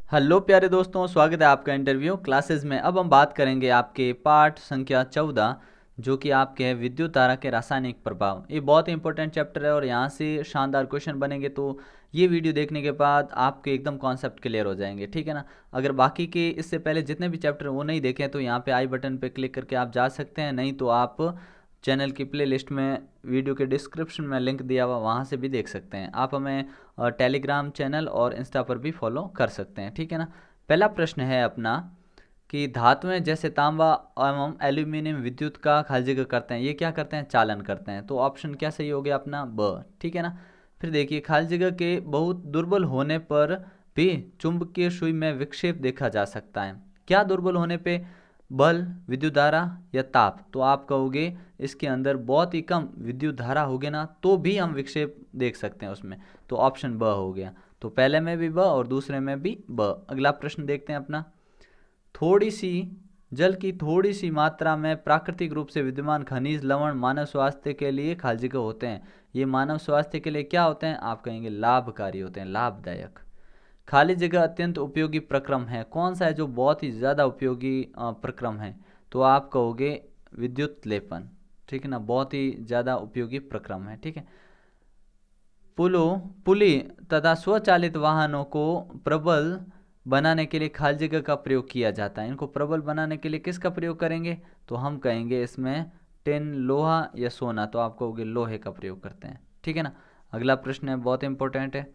Hello प्यारे दोस्तों, स्वागत है आपका इंटरव्यू क्लासेस में। अब हम बात करेंगे आपके पाठ संख्या 14 जो कि आपके है विद्युत धारा के रासायनिक प्रभाव। ये बहुत ही इंपॉर्टेंट चैप्टर है और यहाँ से शानदार क्वेश्चन बनेंगे। तो ये वीडियो देखने के बाद आपके एकदम कॉन्सेप्ट क्लियर हो जाएंगे, ठीक है ना। अगर बाकी के इससे पहले जितने भी चैप्टर वो नहीं देखे तो यहाँ पे आई बटन पे क्लिक करके आप जा सकते हैं, नहीं तो आप चैनल की प्लेलिस्ट में वीडियो के डिस्क्रिप्शन में लिंक दिया हुआ वहाँ से भी देख सकते हैं। आप हमें टेलीग्राम चैनल और इंस्टा पर भी फॉलो कर सकते हैं, ठीक है ना। पहला प्रश्न है अपना कि धातुएं जैसे तांबा एवं एल्यूमिनियम विद्युत का खाली जगह करते हैं, ये क्या करते हैं? चालन करते हैं। तो ऑप्शन क्या सही हो गया अपना? ब, ठीक है ना। फिर देखिए, खाली जगह के बहुत दुर्बल होने पर भी चुंबकीय सुई में विक्षेप देखा जा सकता है। क्या दुर्बल होने पे? बल, विद्युत धारा या ताप? तो आप कहोगे इसके अंदर बहुत ही कम विद्युत धारा होगी ना तो भी हम विक्षेप देख सकते हैं उसमें। तो ऑप्शन ब हो गया। तो पहले में भी ब और दूसरे में भी ब। अगला प्रश्न देखते हैं अपना। थोड़ी सी जल की थोड़ी सी मात्रा में प्राकृतिक रूप से विद्यमान खनिज लवण मानव स्वास्थ्य के लिए खाली जगह होते हैं। ये मानव स्वास्थ्य के लिए क्या होते हैं? आप कहेंगे लाभकारी होते हैं, लाभदायक। खाली जगह अत्यंत उपयोगी प्रक्रम है, कौन सा है जो बहुत ही ज़्यादा उपयोगी प्रक्रम है? तो आप कहोगे विद्युत लेपन, ठीक है ना। बहुत ही ज़्यादा उपयोगी प्रक्रम है, ठीक है। पुलों पुली तथा स्वचालित वाहनों को प्रबल बनाने के लिए खाली जगह का प्रयोग किया जाता है। इनको प्रबल बनाने के लिए किसका प्रयोग करेंगे? तो हम कहेंगे इसमें टिन, लोहा या सोना। तो आप कहोगे लोहे का प्रयोग करते हैं, ठीक है ना। अगला प्रश्न है, बहुत इंपॉर्टेंट है,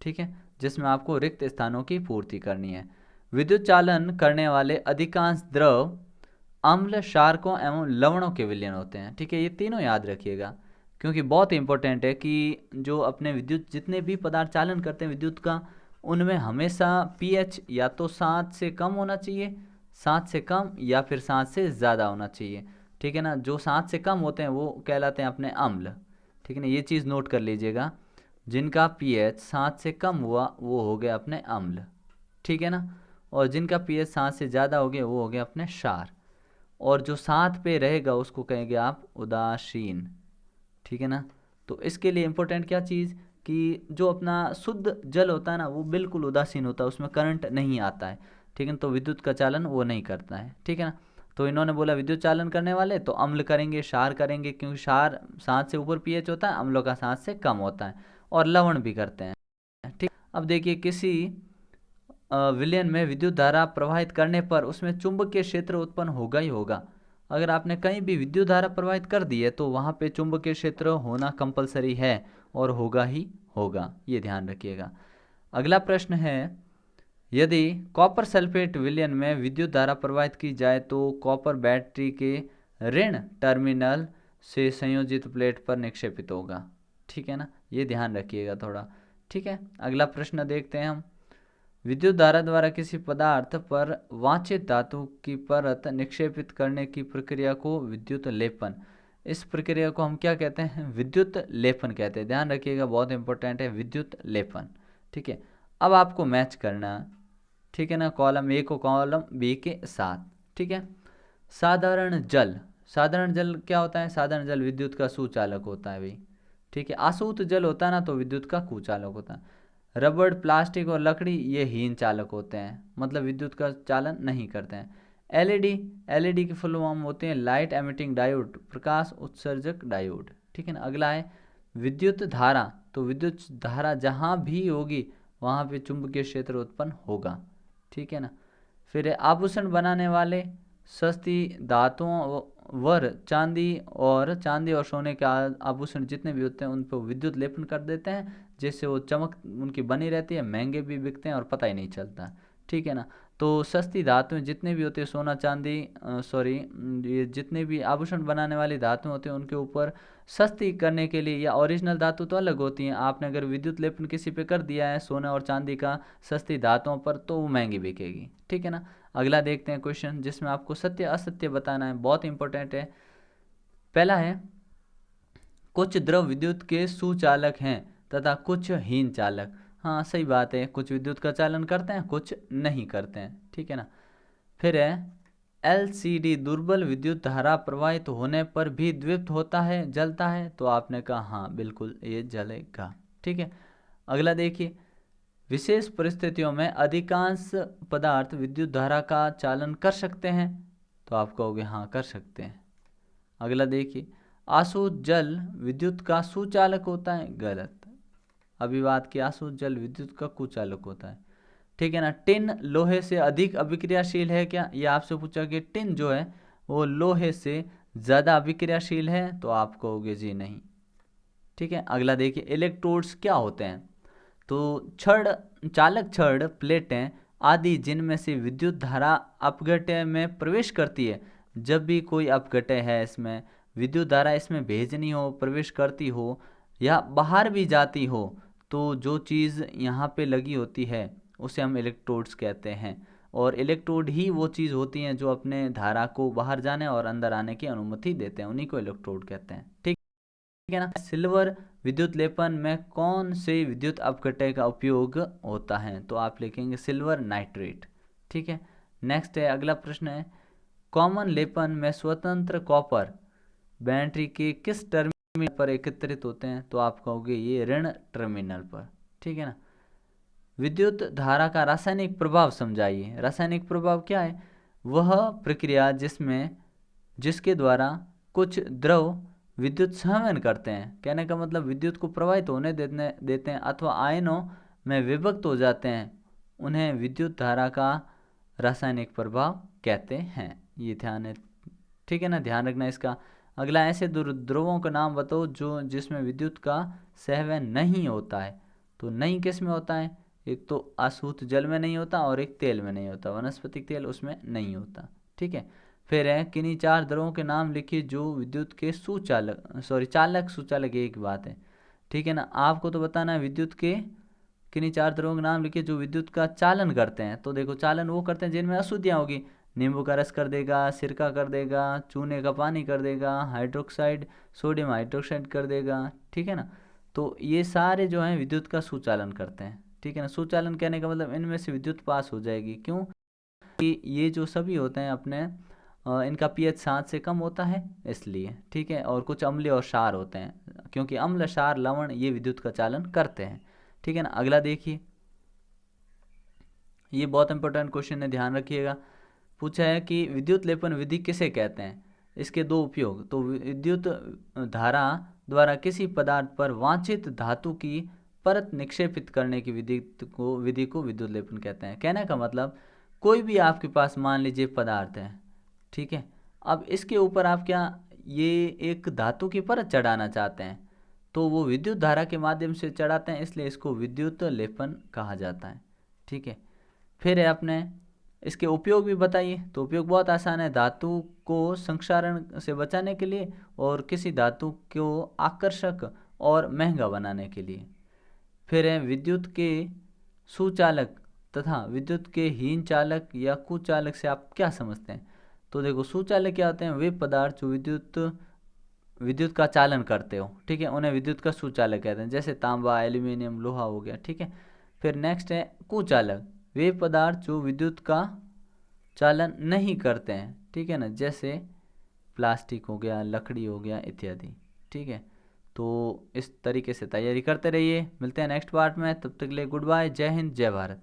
ठीक है, जिसमें आपको रिक्त स्थानों की पूर्ति करनी है। विद्युत चालन करने वाले अधिकांश द्रव अम्ल, क्षारकों एवं लवणों के विलयन होते हैं, ठीक है। ये तीनों याद रखिएगा क्योंकि बहुत इंपॉर्टेंट है कि जो अपने विद्युत जितने भी पदार्थ चालन करते हैं विद्युत का, उनमें हमेशा पीएच या तो 7 से कम होना चाहिए, 7 से कम या फिर 7 से ज़्यादा होना चाहिए, ठीक है ना। जो 7 से कम होते हैं वो कहलाते हैं अपने अम्ल, ठीक है ना। ये चीज़ नोट कर लीजिएगा, जिनका पीएच 7 से कम हुआ वो हो गया अपने अम्ल, ठीक है ना। और जिनका पीएच 7 से ज़्यादा हो गया वो हो गया अपने क्षार। और जो 7 पे रहेगा उसको कहेंगे आप उदासीन, ठीक है ना। तो इसके लिए इम्पोर्टेंट क्या चीज़ कि जो अपना शुद्ध जल होता है ना वो बिल्कुल उदासीन होता है, उसमें करंट नहीं आता है, ठीक है ना। तो विद्युत का चालन वो नहीं करता है, ठीक है ना। तो इन्होंने बोला विद्युत चालन करने वाले तो अम्ल करेंगे, क्षार करेंगे, क्योंकि क्षार 7 से ऊपर पीएच होता है, अम्लों का 7 से कम होता है, और लवण भी करते हैं, ठीक। अब देखिए, किसी विलयन में विद्युत धारा प्रवाहित करने पर उसमें चुंबकीय क्षेत्र उत्पन्न होगा ही होगा। अगर आपने कहीं भी विद्युत धारा प्रवाहित कर दी है तो वहाँ पे चुंबकीय क्षेत्र होना कंपलसरी है और होगा ही होगा, ये ध्यान रखिएगा। अगला प्रश्न है, यदि कॉपर सल्फेट विलयन में विद्युत धारा प्रवाहित की जाए तो कॉपर बैटरी के ऋण टर्मिनल से संयोजित प्लेट पर निक्षेपित होगा, ठीक है ना। ये ध्यान रखिएगा थोड़ा, ठीक है। अगला प्रश्न देखते हैं हम। विद्युत धारा द्वारा किसी पदार्थ पर वांछित धातु की परत निक्षेपित करने की प्रक्रिया को विद्युत लेपन, इस प्रक्रिया को हम क्या कहते हैं? विद्युत लेपन कहते हैं। ध्यान रखिएगा, बहुत इंपॉर्टेंट है विद्युत लेपन, ठीक है। अब आपको मैच करना, ठीक है ना, कॉलम ए को कॉलम बी के साथ, ठीक है। साधारण जल, साधारण जल क्या होता है? साधारण जल विद्युत का सुचालक होता है भाई, ठीक है। आसूत जल होता है ना तो विद्युत का कुचालक होता है। रबड़, प्लास्टिक और लकड़ी ये हीन चालक होते हैं, मतलब विद्युत का चालन नहीं करते हैं। एलईडी, एलईडी की फुल फॉर्म होते हैं लाइट एमिटिंग डायोड, प्रकाश उत्सर्जक डायोड, ठीक है ना। अगला है विद्युत धारा, तो विद्युत धारा जहाँ भी होगी वहाँ पे चुंबकीय क्षेत्र उत्पन्न होगा, ठीक है ना। फिर आभूषण बनाने वाले सस्ती धातुओं वर चांदी और सोने के आभूषण जितने भी होते हैं उन पर विद्युत लेपन कर देते हैं, जिससे वो चमक उनकी बनी रहती है, महंगे भी बिकते हैं और पता ही नहीं चलता, ठीक है ना। तो सस्ती धातुएं जितने भी होते हैं, सोना चांदी ये जितने भी आभूषण बनाने वाली धातुएं होती हैं उनके ऊपर सस्ती करने के लिए, या ओरिजिनल धातु तो अलग होती हैं, आपने अगर विद्युत लेपन किसी पे कर दिया है सोना और चांदी का सस्ती धातुओं पर तो वो महंगी बिकेगी, ठीक है ना। अगला देखते हैं क्वेश्चन, जिसमें आपको सत्य असत्य बताना है, बहुत इंपॉर्टेंट है। पहला है, कुछ द्रव विद्युत के सुचालक हैं तथा कुछ हीन चालक। हाँ सही बात है, कुछ विद्युत का चालन करते हैं, कुछ नहीं करते हैं, ठीक है ना। फिर है एलसीडी दुर्बल विद्युत धारा प्रवाहित होने पर भी द्वीप्त होता है, जलता है। तो आपने कहा हाँ बिल्कुल ये जलेगा, ठीक है। अगला देखिए, विशेष परिस्थितियों में अधिकांश पदार्थ विद्युत धारा का चालन कर सकते हैं, तो आप कहोगे हाँ कर सकते हैं। अगला देखिए, आसूत जल विद्युत का सुचालक होता है, गलत। अभी बात की आसूत जल विद्युत का कुचालक होता है, ठीक है ना। टिन लोहे से अधिक अभिक्रियाशील है क्या, ये आपसे पूछा कि टिन जो है वो लोहे से ज़्यादा अभिक्रियाशील है, तो आप कहोगे जी नहीं, ठीक है। अगला देखिए, इलेक्ट्रोड्स क्या होते हैं, तो छड़, चालक छड़, प्लेटें आदि जिनमें से विद्युत धारा अपघट्य में प्रवेश करती है। जब भी कोई अपघट्य है, इसमें विद्युत धारा इसमें भेजनी हो, प्रवेश करती हो या बाहर भी जाती हो, तो जो चीज़ यहाँ पे लगी होती है उसे हम इलेक्ट्रोड्स कहते हैं। और इलेक्ट्रोड ही वो चीज़ होती हैं जो अपने धारा को बाहर जाने और अंदर आने की अनुमति देते हैं, उन्हीं को इलेक्ट्रोड कहते हैं, ठीक है ना। सिल्वर विद्युत लेपन में कौन से विद्युत अपघट्य का उपयोग होता है, तो आप लिखेंगे सिल्वर नाइट्रेट, ठीक है। नेक्स्ट है, अगला प्रश्न है, कॉमन लेपन में स्वतंत्र कॉपर बैटरी के किस टर्मिनल पर एकत्रित होते हैं, तो आप कहोगे ये ऋण टर्मिनल पर, ठीक है ना। विद्युत धारा का रासायनिक प्रभाव समझाइए। रासायनिक प्रभाव क्या है, वह प्रक्रिया जिसके द्वारा कुछ द्रव विद्युत संवहन करते हैं, कहने का मतलब विद्युत को प्रवाहित होने देते हैं अथवा आयनों में विभक्त हो जाते हैं, उन्हें विद्युत धारा का रासायनिक प्रभाव कहते हैं। ये ध्यान है, ठीक है ना, ध्यान रखना इसका। अगला, ऐसे ध्रुवों का नाम बताओ जिसमें विद्युत का सहवन नहीं होता है, तो नहीं किस में होता है, एक तो आसूत जल में नहीं होता और एक तेल में नहीं होता, वनस्पतिक तेल उसमें नहीं होता, ठीक है। फिर है, किन्हीं 4 द्रवों के नाम लिखिए जो विद्युत के चालक सुचालक एक बात है, ठीक है ना। आपको तो बताना है विद्युत के किन्हीं 4 द्रवों के नाम लिखिए जो विद्युत का चालन करते हैं, तो देखो चालन वो करते हैं जिनमें अशुद्धियाँ होगी, नींबू का रस कर देगा, सिरका कर देगा, चूने का पानी कर देगा, हाइड्रोक्साइड सोडियम हाइड्रोक्साइड कर देगा, ठीक है ना। तो ये सारे जो हैं विद्युत का सुचालन करते हैं, ठीक है ना। सुचालन कहने का मतलब इनमें से विद्युत पास हो जाएगी, क्यों कि ये जो सभी होते हैं अपने इनका पीएच 7 से कम होता है इसलिए, ठीक है। और कुछ अम्लीय और क्षार होते हैं, क्योंकि अम्ल, क्षार, लवण ये विद्युत का चालन करते हैं, ठीक है ना। अगला देखिए, ये बहुत इंपॉर्टेंट क्वेश्चन है, ध्यान रखिएगा। पूछा है कि विद्युत लेपन विधि किसे कहते हैं, इसके 2 उपयोग, तो विद्युत धारा द्वारा किसी पदार्थ पर वांछित धातु की परत निक्षेपित करने की विधि को विद्युत लेपन कहते हैं। कहने का मतलब, कोई भी आपके पास मान लीजिए पदार्थ है, ठीक है, अब इसके ऊपर आप क्या ये एक धातु की परत चढ़ाना चाहते हैं, तो वो विद्युत धारा के माध्यम से चढ़ाते हैं, इसलिए इसको विद्युत लेपन कहा जाता है, ठीक है। फिर है अपने इसके उपयोग भी बताइए, तो उपयोग बहुत आसान है, धातु को संक्षारण से बचाने के लिए और किसी धातु को आकर्षक और महंगा बनाने के लिए। फिर है विद्युत के सुचालक तथा विद्युत के हीन चालक या कुचालक से आप क्या समझते हैं, तो देखो सुचालक क्या होते हैं, वे पदार्थ जो विद्युत का चालन करते हो, ठीक है, उन्हें विद्युत का सुचालक कहते हैं, जैसे तांबा, एल्यूमिनियम, लोहा हो गया, ठीक है। फिर नेक्स्ट है कुचालक, वे पदार्थ जो विद्युत का चालन नहीं करते हैं, ठीक है ना, जैसे प्लास्टिक हो गया, लकड़ी हो गया इत्यादि, ठीक है। तो इस तरीके से तैयारी करते रहिए, मिलते हैं नेक्स्ट पार्ट में, तब तक के लिए गुड बाय, जय हिंद, जय भारत।